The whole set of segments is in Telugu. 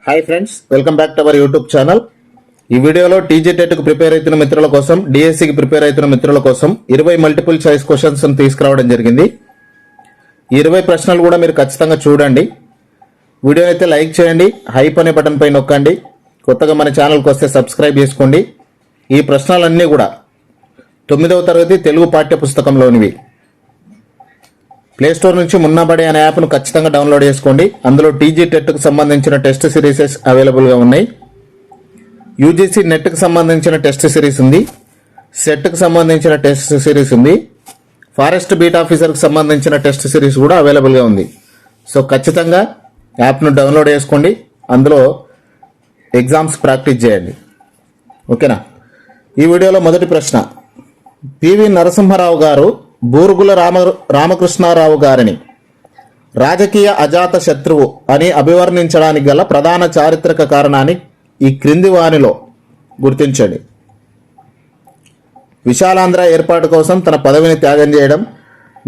Hi friends, welcome back to our YouTube channel. ఈ వీడియోలో టీజీ టెట్కు ప్రిపేర్ అవుతున్న మిత్రుల కోసం, డిఎస్సికి ప్రిపేర్ అవుతున్న మిత్రుల కోసం 20 మల్టిపుల్ చాయిస్ క్వశ్చన్స్ తీసుకురావడం జరిగింది. ఈ 20 ప్రశ్నలు కూడా మీరు ఖచ్చితంగా చూడండి. వీడియో అయితే లైక్ చేయండి, హైప్ అనే బటన్ పై నొక్కండి. కొత్తగా మన ఛానల్కి వస్తే సబ్స్క్రైబ్ చేసుకోండి. ఈ ప్రశ్నలన్నీ కూడా 9వ తరగతి తెలుగు పాఠ్య పుస్తకంలోనివి. ప్లేస్టోర్ నుంచి మున్నాబడి అనే యాప్ను ఖచ్చితంగా డౌన్లోడ్ చేసుకోండి. అందులో టీజీ టెట్కు సంబంధించిన టెస్ట్ సిరీసెస్ అవైలబుల్గా ఉన్నాయి. యూజీసీ నెట్కి సంబంధించిన టెస్ట్ సిరీస్ ఉంది, సెట్కి సంబంధించిన టెస్ట్ సిరీస్ ఉంది, ఫారెస్ట్ బీట్ ఆఫీసర్కి సంబంధించిన టెస్ట్ సిరీస్ కూడా అవైలబుల్గా ఉంది. సో ఖచ్చితంగా యాప్ను డౌన్లోడ్ చేసుకోండి, అందులో ఎగ్జామ్స్ ప్రాక్టీస్ చేయండి. ఓకేనా? ఈ వీడియోలో మొదటి ప్రశ్న, పివి నరసింహారావు గారు బూరుగుల రామకృష్ణారావు గారిని రాజకీయ అజాత శత్రువు అని అభివర్ణించడానికి గల ప్రధాన చారిత్రక కారణాన్ని ఈ క్రింది వానిలో గుర్తించండి. విశాలాంధ్ర ఏర్పాటు కోసం తన పదవిని త్యాగం చేయడం,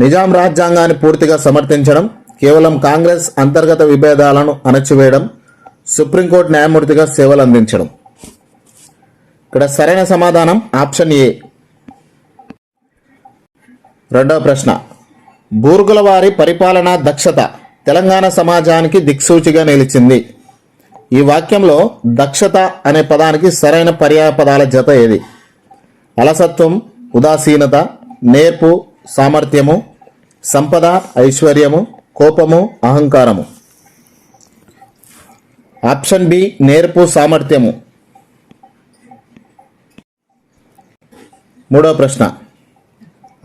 నిజాం రాజ్యాంగాన్ని పూర్తిగా సమర్థించడం, కేవలం కాంగ్రెస్ అంతర్గత విభేదాలను అణచివేయడం, సుప్రీంకోర్టు న్యాయమూర్తిగా సేవలు అందించడం. ఇక్కడ సరైన సమాధానం ఆప్షన్ ఏ. రెండవ ప్రశ్న, బూర్గుల వారి పరిపాలనా దక్షత తెలంగాణ సమాజానికి దిక్సూచిగా నిలిచింది. ఈ వాక్యంలో దక్షత అనే పదానికి సరైన పర్యాయ పదాల జత ఏది? అలసత్వం, ఉదాసీనత, నేర్పు, సామర్థ్యము, సంపద, ఐశ్వర్యము, కోపము, అహంకారము. ఆప్షన్ బి, నేర్పు, సామర్థ్యము. మూడవ ప్రశ్న,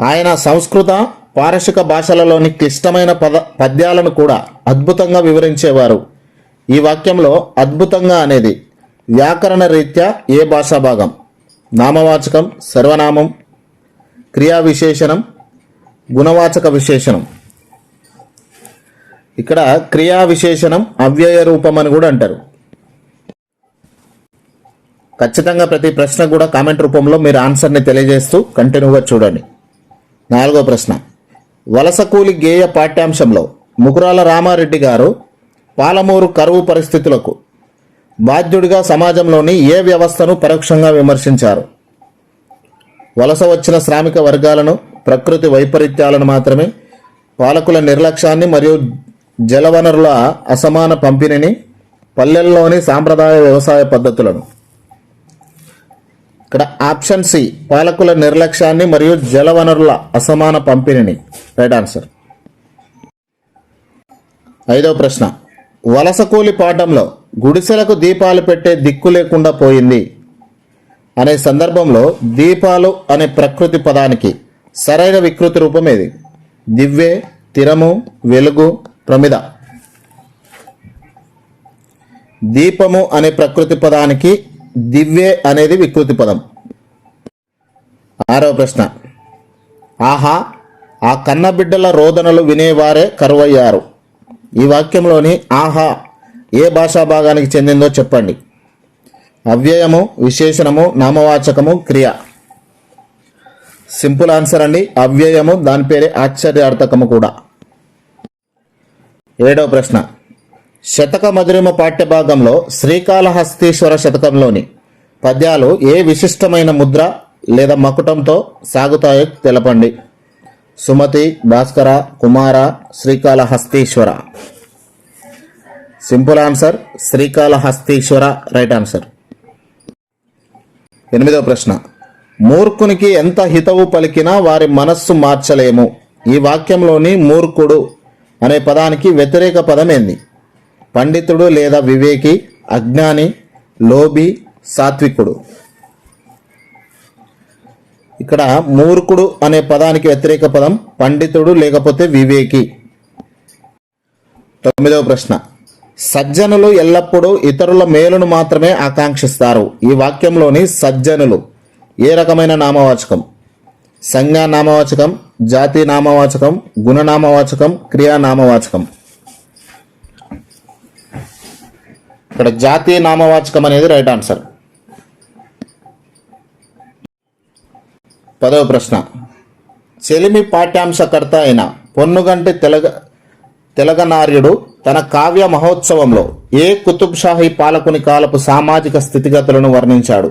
ఆయన సంస్కృత పారశిక భాషలలోని క్లిష్టమైన పద్యాలను కూడా అద్భుతంగా వివరించేవారు. ఈ వాక్యంలో అద్భుతంగా అనేది వ్యాకరణ రీత్యా ఏ భాషా భాగం? నామవాచకం, సర్వనామం, క్రియా విశేషణం, గుణవాచక విశేషణం. ఇక్కడ క్రియా విశేషణం అవ్యయ రూపం అని కూడా అంటారు. ఖచ్చితంగా ప్రతి ప్రశ్న కూడా కామెంట్ రూపంలో మీరు ఆన్సర్ని తెలియజేస్తూ కంటిన్యూగా చూడండి. నాలుగో ప్రశ్న, వలస కూలి గేయ పాఠ్యాంశంలో ముకురాల రామారెడ్డి గారు పాలమూరు కరువు పరిస్థితులకు బాధ్యుడిగా సమాజంలోని ఏ వ్యవస్థను పరోక్షంగా విమర్శించారు? వలస వచ్చిన శ్రామిక వర్గాలను, ప్రకృతి వైపరీత్యాలను మాత్రమే, పాలకుల నిర్లక్ష్యాన్ని మరియు జలవనరుల అసమాన పంపిణీని, పల్లెల్లోని సాంప్రదాయ వ్యవసాయ పద్ధతులను. ఇక్కడ ఆప్షన్ సి, పాలకుల నిర్లక్ష్యాన్ని మరియు జలవనరుల అసమాన పంపిణీని రైట్ ఆన్సర్. ఐదవ ప్రశ్న, వలస కూలి పాఠంలో గుడిసెలకు దీపాలు పెట్టే దిక్కు లేకుండా పోయింది అనే సందర్భంలో దీపాలు అనే ప్రకృతి పదానికి సరైన వికృతి రూపం ఏది? దివ్వె, తిరము, వెలుగు, ప్రమిద. దీపము అనే ప్రకృతి పదానికి దివ్వె అనేది వికృతి పదం. ఆరవ ప్రశ్న, ఆహా ఆ కన్నబిడ్డల రోదనలు వినేవారే కరువయ్యారు. ఈ వాక్యంలోని ఆహా ఏ భాషా భాగానికి చెందిందో చెప్పండి. అవ్యయము, విశేషణము, నామవాచకము, క్రియ. సింపుల్ ఆన్సర్ అండి, అవ్యయము. దాని పేరే ఆశ్చర్యార్థకము కూడా. ఏడవ ప్రశ్న, శతక మధురిమ పాఠ్యభాగంలో శ్రీకాళహస్తీశ్వర శతకంలోని పద్యాలు ఏ విశిష్టమైన ముద్ర లేదా మకుటంతో సాగుతాయో తెలపండి. Sumati, Bhaskara, Kumara, Srikalahastiswara. Simple answer Srikalahastiswara right answer. ఎనిమిదవ ప్రశ్న, మూర్ఖునికి ఎంత హితవు పలికినా వారి మనస్సు మార్చలేము. ఈ వాక్యంలోని మూర్ఖుడు అనే పదానికి వ్యతిరేక పదం ఏంది? పండితుడు లేదా వివేకి, అజ్ఞాని, లోభి, సాత్వికుడు. ఇక్కడ మూర్ఖుడు అనే పదానికి వ్యతిరేక పదం పండితుడు లేకపోతే వివేకి. తొమ్మిదవ ప్రశ్న, సజ్జనులు ఎల్లప్పుడూ ఇతరుల మేలును మాత్రమే ఆకాంక్షిస్తారు. ఈ వాక్యంలోని సజ్జనులు ఏ రకమైన నామవాచకం? సంజ్ఞా నామవాచకం, జాతి నామవాచకం, గుణనామవాచకం, క్రియా నామవాచకం. ఇక్కడ జాతీయ నామవాచకం అనేది రైట్ ఆన్సర్. 10వ ప్రశ్న, చెలిమి పాఠ్యాంశకర్త అయిన పొన్నుగంటి తెలగనార్యుడు తన కావ్య మహోత్సవంలో ఏ కుతుబ్ షాహీ పాలకుని కాలపు సామాజిక స్థితిగతులను వర్ణించాడు?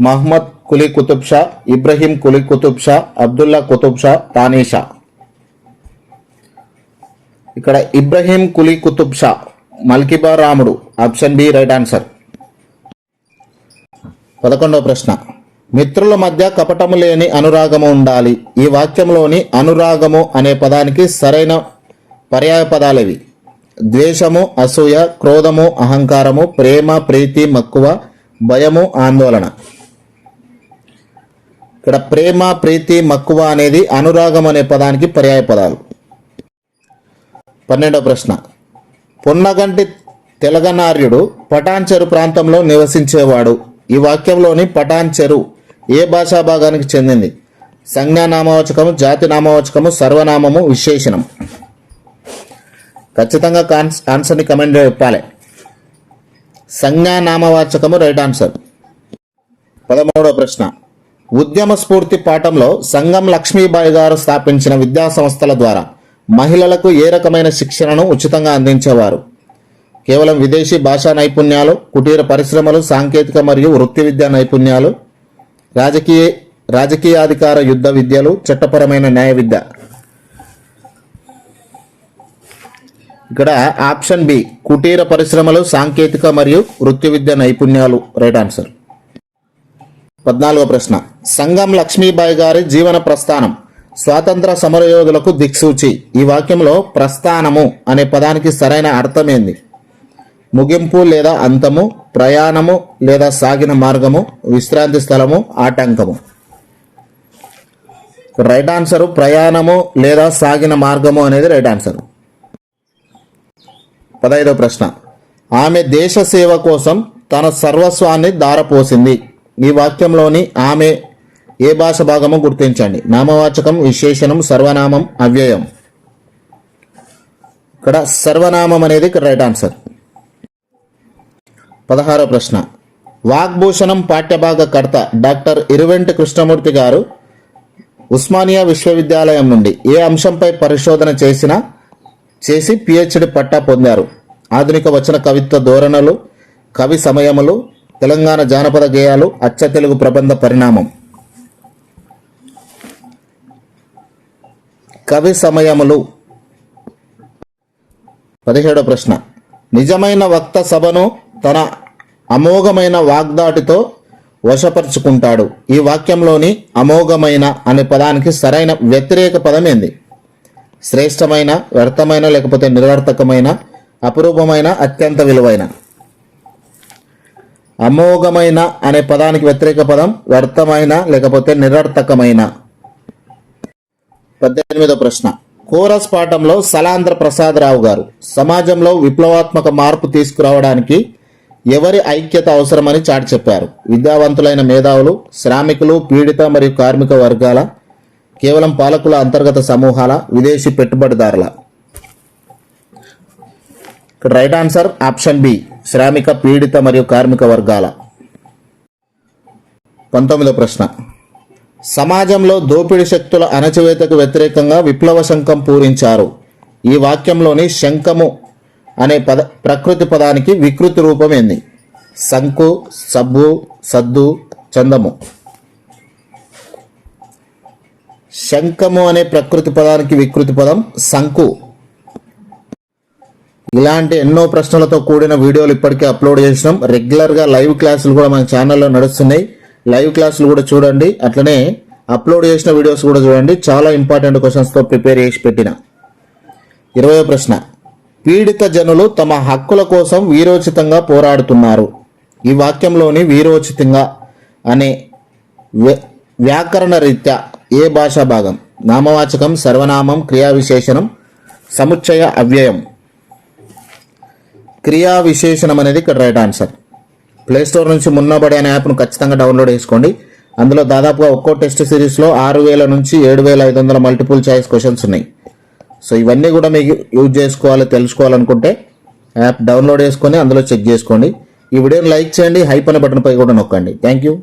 మహ్మద్ కులీ కుతుబ్ షా, ఇబ్రహీం కులీ కుతుబ్ షా, అబ్దుల్లా కుతుబ్ షా, తానీషా. ఇక్కడ ఇబ్రహీం కులీ కుతుబ్ షా, మల్కిబా రాముడు. Option B right answer. 11వ ప్రశ్న. మిత్రుల మధ్య కపటము లేని అనురాగము ఉండాలి. ఈ వాక్యంలోని అనురాగము అనే పదానికి సరైన పర్యాయ పదాలేవి? ద్వేషము, అసూయ, క్రోధము, అహంకారము, ప్రేమ, ప్రీతి, మక్కువ, భయము, ఆందోళన. ఇక్కడ ప్రేమ, ప్రీతి, మక్కువ అనేది అనురాగం అనే పదానికి పర్యాయ పదాలు. 12వ ప్రశ్న. పొన్నగంటి తెలగనార్యుడు పటాన్చెరు ప్రాంతంలో నివసించేవాడు. ఈ వాక్యంలోని పటాన్చెరు ఏ భాషా భాగానికి చెందింది? సంజ్ఞా నామవాచకము, జాతి నామవాచకము, సర్వనామము, విశేషణం. ఖచ్చితంగా ఆన్సర్ని కమెంట్ చెప్పాలి. సంజ్ఞా నామవాచకము రైట్ ఆన్సర్. 13వ ప్రశ్న. ఉద్యమ స్ఫూర్తి పాఠంలో సంగం లక్ష్మీబాయి గారు స్థాపించిన విద్యా సంస్థల ద్వారా మహిళలకు ఏ రకమైన శిక్షణను ఉచితంగా అందించేవారు? కేవలం విదేశీ భాషా నైపుణ్యాలు, కుటీర పరిశ్రమలు, సాంకేతిక మరియు వృత్తి విద్యా నైపుణ్యాలు, రాజకీయాధికార యుద్ధ విద్యలు, చట్టపరమైన న్యాయ విద్య. ఇక్కడ ఆప్షన్ బి కుటీర పరిశ్రమలు, సాంకేతిక మరియు వృత్తి విద్య నైపుణ్యాలు రైట్ ఆన్సర్. 14వ ప్రశ్న. సంగం లక్ష్మీబాయి గారి జీవన ప్రస్థానం స్వాతంత్ర సమరయోధులకు దిక్సూచి. ఈ వాక్యంలో ప్రస్థానము అనే పదానికి సరైన అర్థం ఏంది? ముగింపు లేదా అంతము, ప్రయాణము లేదా సాగిన మార్గము, విశ్రాంతి స్థలము, ఆటంకము. రైట్ ఆన్సర్ ప్రయాణము లేదా సాగిన మార్గము అనేది రైట్ ఆన్సర్. 15వ ప్రశ్న. ఆమె దేశ సేవ కోసం తన సర్వస్వాన్ని ధారపోసింది. ఈ వాక్యంలోని ఆమె ఏ భాష భాగము గుర్తించండి? నామవాచకం, విశేషణం, సర్వనామం, అవ్యయం. ఇక్కడ సర్వనామం అనేది రైట్ ఆన్సర్. 16వ ప్రశ్న. వాగ్భూషణం పాఠ్యభాగ కర్త డాక్టర్ ఇరువెంటి కృష్ణమూర్తి గారు ఉస్మానియా విశ్వవిద్యాలయం నుండి ఏ అంశంపై పరిశోధన చేసి పిహెచ్డి పట్టా పొందారు? ఆధునిక వచన కవిత్వ ధోరణులు, కవి సమయములు, తెలంగాణ జానపద గేయాలు, అచ్చ తెలుగు ప్రబంధ పరిణామం. కవి సమయములు. 17వ ప్రశ్న. నిజమైన వక్త సభను తన అమోఘమైన వాగ్దాటితో వశపరుచుకుంటాడు. ఈ వాక్యంలోని అమోఘమైన అనే పదానికి సరైన వ్యతిరేక పదం ఏంది? శ్రేష్టమైన, వ్యర్థమైన, లేకపోతే నిరర్థకమైన, అపురూపమైన, అత్యంత విలువైన. అమోఘమైన అనే పదానికి వ్యతిరేక పదం వ్యర్థమైన లేకపోతే నిరర్థకమైన. 18వ ప్రశ్న. కోరస్ పాఠంలో సలాంధ్ర ప్రసాదరావు గారు సమాజంలో విప్లవాత్మక మార్పు తీసుకురావడానికి ఎవరి ఐక్యత అవసరమని చాటి చెప్పారు? విద్యావంతులైన మేధావులు, శ్రామికులు, పీడిత మరియు కార్మిక వర్గాల, కేవలం పాలకుల అంతర్గత సమూహాల, విదేశీ పెట్టుబడిదారుల. ఇక్కడ రైట్ ఆన్సర్ ఆప్షన్ బి శ్రామిక, పీడిత మరియు కార్మిక వర్గాల. 19వ ప్రశ్న. సమాజంలో దోపిడీ శక్తుల అణచివేతకు వ్యతిరేకంగా విప్లవ శంఖం పూరించారు. ఈ వాక్యంలోని శంఖము అనే ప్రకృతి పదానికి వికృతి రూపం ఏంది? శంకు, సబ్బు, సద్దు, చందము. శంఖము అనే ప్రకృతి పదానికి వికృతి పదం శంకు. ఇలాంటి ఎన్నో ప్రశ్నలతో కూడిన వీడియోలు ఇప్పటికే అప్లోడ్ చేసినాం. రెగ్యులర్గా లైవ్ క్లాసులు కూడా మన ఛానల్లో నడుస్తున్నాయి. లైవ్ క్లాసులు కూడా చూడండి, అట్లనే అప్లోడ్ చేసిన వీడియోస్ కూడా చూడండి. చాలా ఇంపార్టెంట్ క్వశ్చన్స్తో ప్రిపేర్ చేసి పెట్టిన. 20వ ప్రశ్న. పీడిత జనులు తమ హక్కుల కోసం వీరోచితంగా పోరాడుతున్నారు. ఈ వాక్యంలోని వీరోచితంగా అనే వ్యాకరణ రీత్యా ఏ భాషా భాగం? నామవాచకం, సర్వనామం, క్రియా విశేషణం, సముచ్చయ, అవ్యయం. క్రియా విశేషణం అనేది ఇక్కడ రైట్ ఆన్సర్. ప్లేస్టోర్ నుంచి మున్నబడి అనే యాప్ను ఖచ్చితంగా డౌన్లోడ్ చేసుకోండి. అందులో దాదాపుగా ఒక్కో టెస్ట్ సిరీస్లో 6,000 నుంచి 7,500 మల్టిపుల్ చాయిస్ క్వశ్చన్స్ ఉన్నాయి. సో ఇవన్నీ కూడా మీకు యూజ్ చేసుకోవాలి, తెలుసుకోవాలనుకుంటే యాప్ డౌన్లోడ్ చేసుకొని అందులో చెక్ చేసుకోండి. ఈ వీడియోని లైక్ చేయండి, హైప్ అనే బటన్పై కూడా నొక్కండి. Thank you.